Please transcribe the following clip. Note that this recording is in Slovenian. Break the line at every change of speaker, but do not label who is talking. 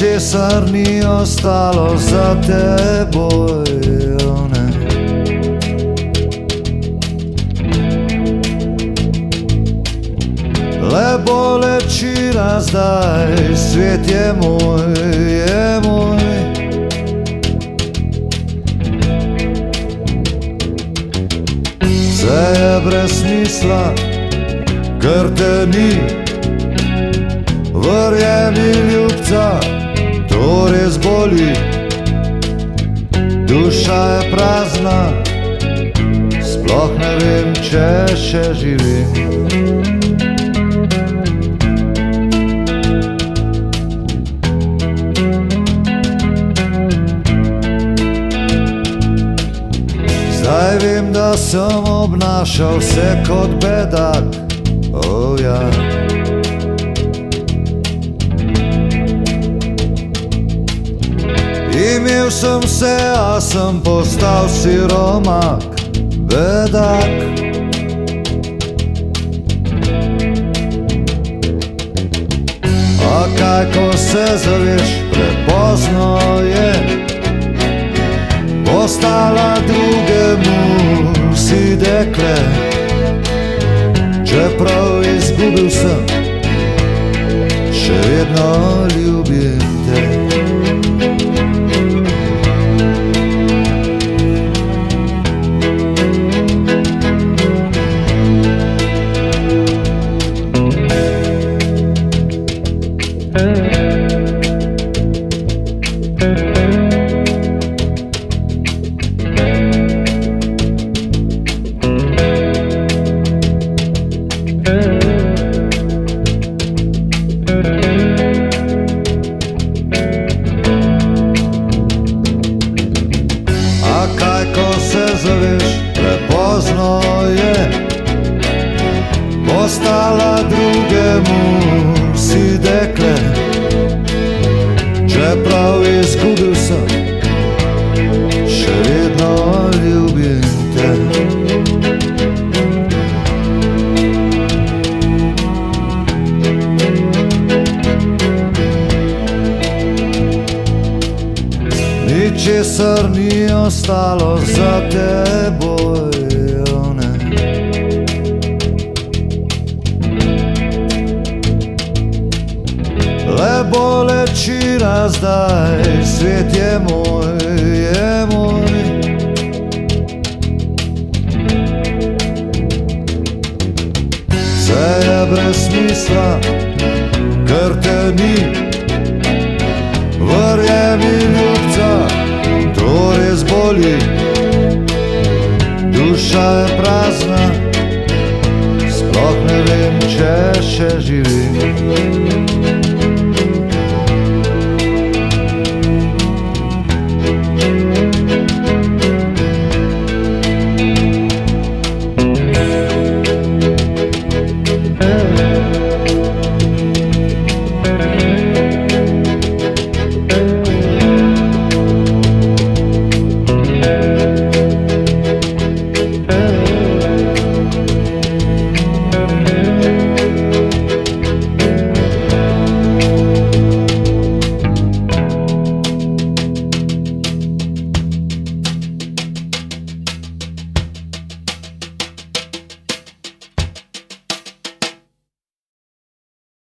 ničesar ni ostalo za teboj, ne. Le bolečina zdaj, svet je moj, je moj. Vse je brez smisla, ker te ni. Verjemi, ljubca, to res boli. Duša je prazna, sploh ne vem, če še živim. Zdaj vem, da sem obnašal se kot bedak, ja. Imel sem se, a sem postal siromak, bedak. A kaj, ko se zaveš, prepozno je. Postala drugemu si dekle, čeprav izgubil sem, še vedno ljubim te. A kaj, ko se zaveš, prepozno je. Postala drugemu si dekle, čeprav izgubil sem, še vedno ljubim te. Ničesar ni ostalo za teboj, ne. Le bolečina zdaj, svet je moj, je moj. Vse je brez smisla, ker te ni. Verjemi, ljubca, to res boli. Duša je prazna, sploh ne vem, če še živim.